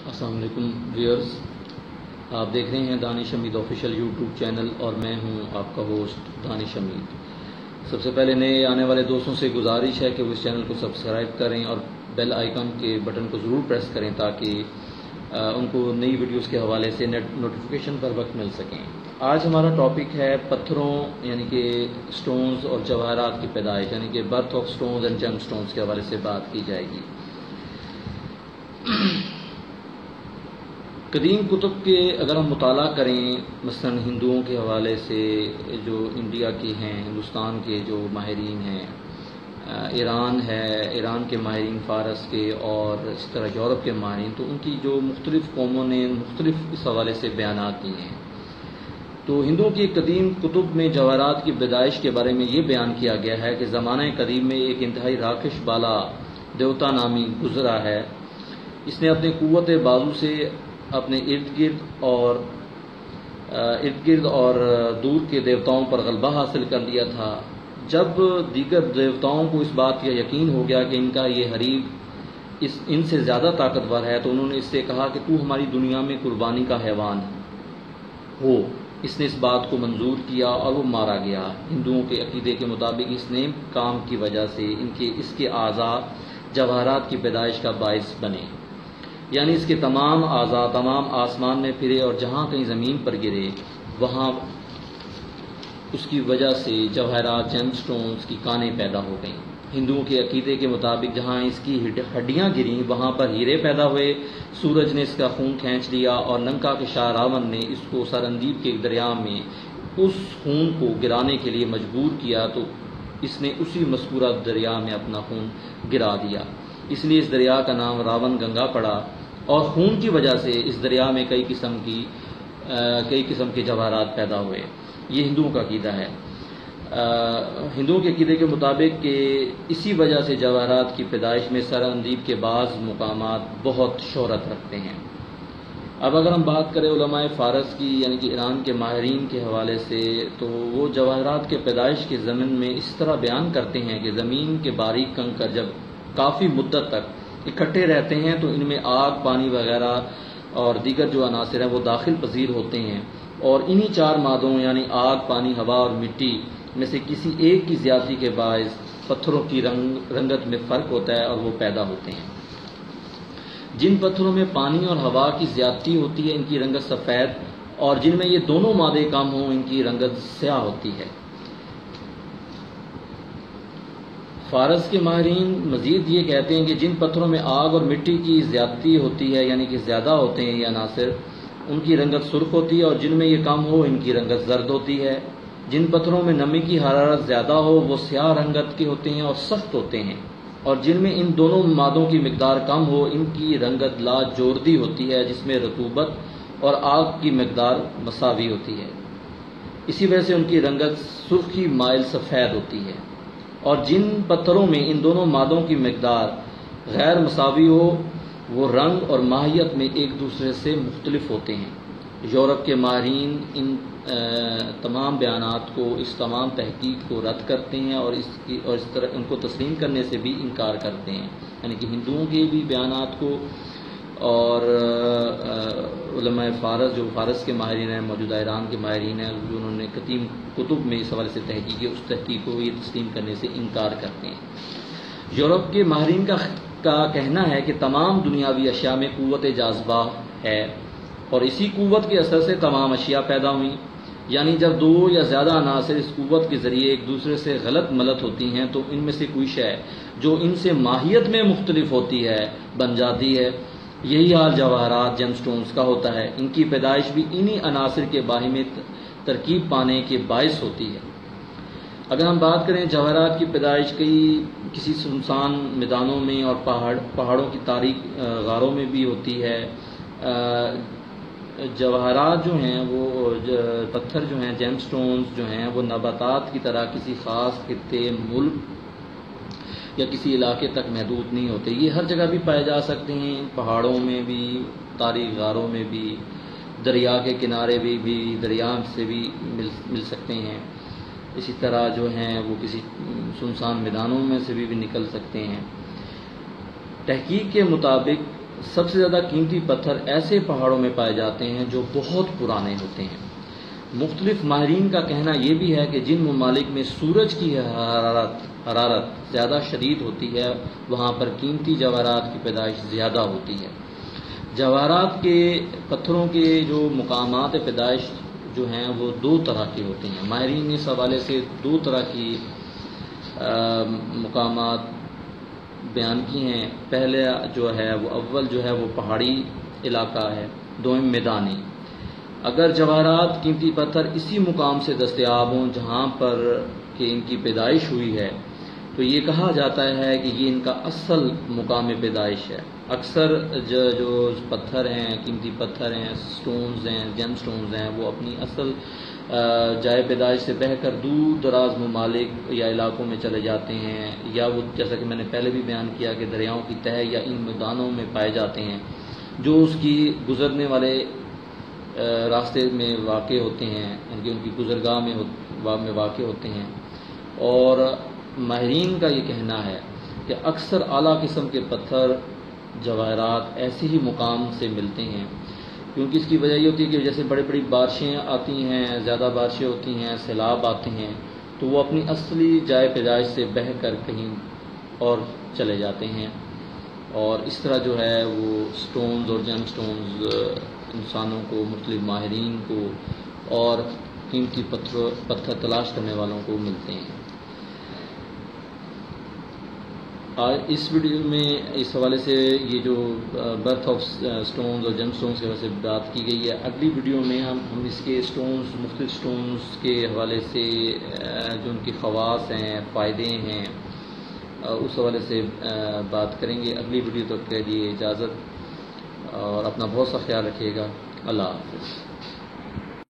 السلام علیکم ویئرز، آپ دیکھ رہے ہیں دانش حمید آفیشیل یوٹیوب چینل اور میں ہوں آپ کا ہوسٹ دانش حمید۔ سب سے پہلے نئے آنے والے دوستوں سے گزارش ہے کہ وہ اس چینل کو سبسکرائب کریں اور بیل آئیکن کے بٹن کو ضرور پریس کریں تاکہ ان کو نئی ویڈیوز کے حوالے سے نوٹیفیکیشن پر وقت مل سکیں۔ آج ہمارا ٹاپک ہے پتھروں یعنی کہ سٹونز اور جواہرات کی پیدائش، یعنی کہ birth of stones and gem stones کے حوالے سے بات کی جائے گی۔ قدیم کتب کے اگر ہم مطالعہ کریں، مثلا ہندوؤں کے حوالے سے جو انڈیا کے ہیں، ہندوستان کے جو ماہرین ہیں، ایران ہے، ایران کے ماہرین، فارس کے، اور اس طرح یورپ کے ماہرین، تو ان کی جو مختلف قوموں نے مختلف اس حوالے سے بیانات دیے ہیں۔ تو ہندوؤں کی قدیم کتب میں جواہرات کی پیدائش کے بارے میں یہ بیان کیا گیا ہے کہ زمانہ قدیم میں ایک انتہائی راکش بالا دیوتا نامی گزرا ہے۔ اس نے اپنے قوت بازو سے اپنے ارد گرد اور دور کے دیوتاؤں پر غلبہ حاصل کر لیا تھا۔ جب دیگر دیوتاؤں کو اس بات کا یقین ہو گیا کہ ان کا یہ حریف ان سے زیادہ طاقتور ہے، تو انہوں نے اس سے کہا کہ تو ہماری دنیا میں قربانی کا حیوان ہو۔ اس نے اس بات کو منظور کیا اور وہ مارا گیا۔ ہندوؤں کے عقیدے کے مطابق اس نیک کام کی وجہ سے اس کے اعضاء جواہرات کی پیدائش کا باعث بنے، یعنی اس کے تمام اعضاء تمام آسمان میں پھرے اور جہاں کہیں زمین پر گرے وہاں اس کی وجہ سے جواہرات جیم سٹونز کی کانیں پیدا ہو گئیں۔ ہندوؤں کے عقیدے کے مطابق جہاں اس کی ہڈیاں گریں وہاں پر ہیرے پیدا ہوئے۔ سورج نے اس کا خون کھینچ لیا اور لنکا کے شاہ راون نے اس کو سرندیپ کے دریا میں اس خون کو گرانے کے لیے مجبور کیا، تو اس نے اسی مذکورہ دریا میں اپنا خون گرا دیا۔ اس لیے اس دریا کا نام راون گنگا پڑا، اور خون کی وجہ سے اس دریا میں کئی قسم کے جواہرات پیدا ہوئے۔ یہ ہندوؤں کا عقیدہ ہے۔ ہندوؤں کے عقیدے کے مطابق کہ اسی وجہ سے جواہرات کی پیدائش میں سرندیپ کے بعض مقامات بہت شہرت رکھتے ہیں۔ اب اگر ہم بات کریں علماء فارس کی یعنی کہ ایران کے ماہرین کے حوالے سے، تو وہ جواہرات کے پیدائش کے ضمن میں اس طرح بیان کرتے ہیں کہ زمین کے باریک کنکر جب کافی مدت تک اکٹھے رہتے ہیں تو ان میں آگ، پانی وغیرہ اور دیگر جو عناصر ہیں وہ داخل پذیر ہوتے ہیں، اور انہی چار مادوں یعنی آگ، پانی، ہوا اور مٹی میں سے کسی ایک کی زیادتی کے باعث پتھروں کی رنگت میں فرق ہوتا ہے اور وہ پیدا ہوتے ہیں۔ جن پتھروں میں پانی اور ہوا کی زیادتی ہوتی ہے ان کی رنگت سفید، اور جن میں یہ دونوں مادے کم ہوں ان کی رنگت سیاہ ہوتی ہے۔ فارس کے ماہرین مزید یہ کہتے ہیں کہ جن پتھروں میں آگ اور مٹی کی زیادتی ہوتی ہے یعنی کہ زیادہ ہوتے ہیں یہ عناصر، ان کی رنگت سرخ ہوتی ہے، اور جن میں یہ کم ہو ان کی رنگت زرد ہوتی ہے۔ جن پتھروں میں نمی کی حرارت زیادہ ہو وہ سیاہ رنگت کے ہوتے ہیں اور سخت ہوتے ہیں، اور جن میں ان دونوں مادوں کی مقدار کم ہو ان کی رنگت لاجوردی ہوتی ہے، جس میں رطوبت اور آگ کی مقدار مساوی ہوتی ہے۔ اسی وجہ سے ان کی رنگت سرخی مائل سفید ہوتی ہے۔ اور جن پتھروں میں ان دونوں مادوں کی مقدار غیر مساوی ہو وہ رنگ اور ماہیت میں ایک دوسرے سے مختلف ہوتے ہیں۔ یورپ کے ماہرین ان تمام بیانات کو، اس تمام تحقیق کو رد کرتے ہیں اور اس طرح ان کو تسلیم کرنے سے بھی انکار کرتے ہیں، یعنی کہ ہندوؤں کے بھی بیانات کو، اور علماء فارس جو فارس کے ماہرین ہیں، موجودہ ایران کے ماہرین ہیں، جو انہوں نے قدیم کتب میں اس حوالے سے تحقیق کی، اس تحقیق کو یہ تسلیم کرنے سے انکار کرتے ہیں۔ یورپ کے ماہرین کا کہنا ہے کہ تمام دنیاوی اشیاء میں قوت جاذبہ ہے، اور اسی قوت کے اثر سے تمام اشیاء پیدا ہوئیں، یعنی جب دو یا زیادہ عناصر اس قوت کے ذریعے ایک دوسرے سے غلط ملت ہوتی ہیں تو ان میں سے کوئی شے جو ان سے ماہیت میں مختلف ہوتی ہے بن جاتی ہے۔ یہی حال جواہرات جیم سٹونز کا ہوتا ہے۔ ان کی پیدائش بھی انہی عناصر کے باہمی ترکیب پانے کے باعث ہوتی ہے۔ اگر ہم بات کریں جواہرات کی پیدائش کسی سنسان میدانوں میں اور پہاڑوں کی تاریک غاروں میں بھی ہوتی ہے۔ جواہرات جو ہیں وہ پتھر جو ہیں جیم سٹونز جو ہیں وہ نباتات کی طرح کسی خاص خطے، ملک یا کسی علاقے تک محدود نہیں ہوتے، یہ ہر جگہ بھی پائے جا سکتے ہیں، پہاڑوں میں بھی، تاریک غاروں میں بھی، دریا کے کنارے بھی دریا سے بھی مل سکتے ہیں۔ اسی طرح جو ہیں وہ کسی سنسان میدانوں میں سے بھی نکل سکتے ہیں۔ تحقیق کے مطابق سب سے زیادہ قیمتی پتھر ایسے پہاڑوں میں پائے جاتے ہیں جو بہت پرانے ہوتے ہیں۔ مختلف ماہرین کا کہنا یہ بھی ہے کہ جن ممالک میں سورج کی حرارت زیادہ شدید ہوتی ہے وہاں پر قیمتی جواہرات کی پیدائش زیادہ ہوتی ہے۔ جواہرات کے پتھروں کے جو مقامات پیدائش جو ہیں وہ دو طرح کے ہوتے ہیں۔ ماہرین نے اس حوالے سے دو طرح کی مقامات بیان کی ہیں۔ پہلے جو ہے وہ اول جو ہے وہ پہاڑی علاقہ ہے، دوم میدانی۔ اگر جواہرات قیمتی پتھر اسی مقام سے دستیاب ہوں جہاں پر کہ ان کی پیدائش ہوئی ہے تو یہ کہا جاتا ہے کہ یہ ان کا اصل مقام پیدائش ہے۔ اکثر جو پتھر ہیں، قیمتی پتھر ہیں، سٹونز ہیں، جیم سٹونز ہیں، وہ اپنی اصل جائے پیدائش سے بہہ کر دور دراز ممالک یا علاقوں میں چلے جاتے ہیں، یا وہ جیسا کہ میں نے پہلے بھی بیان کیا کہ دریاؤں کی تہہ یا ان میدانوں میں پائے جاتے ہیں جو اس کی گزرنے والے راستے میں واقع ہوتے ہیں، ان کی گزرگاہ میں واقع ہوتے ہیں۔ اور ماہرین کا یہ کہنا ہے کہ اکثر اعلیٰ قسم کے پتھر جواہرات ایسے ہی مقام سے ملتے ہیں، کیونکہ اس کی وجہ یہ ہوتی ہے کہ جیسے بڑی بڑی بارشیں آتی ہیں، زیادہ بارشیں ہوتی ہیں، سیلاب آتے ہیں، تو وہ اپنی اصلی جائے پیدائش سے بہہ کر کہیں اور چلے جاتے ہیں، اور اس طرح جو ہے وہ سٹونز اور جیم سٹونز انسانوں کو، مختلف ماہرین کو اور قیمتی پتھر تلاش کرنے والوں کو ملتے ہیں۔ آج اس ویڈیو میں اس حوالے سے یہ جو برتھ آف سٹونز اور جیم سٹونز کے حوالے سے بات کی گئی ہے۔ اگلی ویڈیو میں ہم اس کے سٹونز، مختلف سٹونز کے حوالے سے جو ان کی خواص ہیں، فائدے ہیں، اس حوالے سے بات کریں گے۔ اگلی ویڈیو تک کے لیے اجازت، اور اپنا بہت سا خیال رکھیے گا۔ اللہ حافظ۔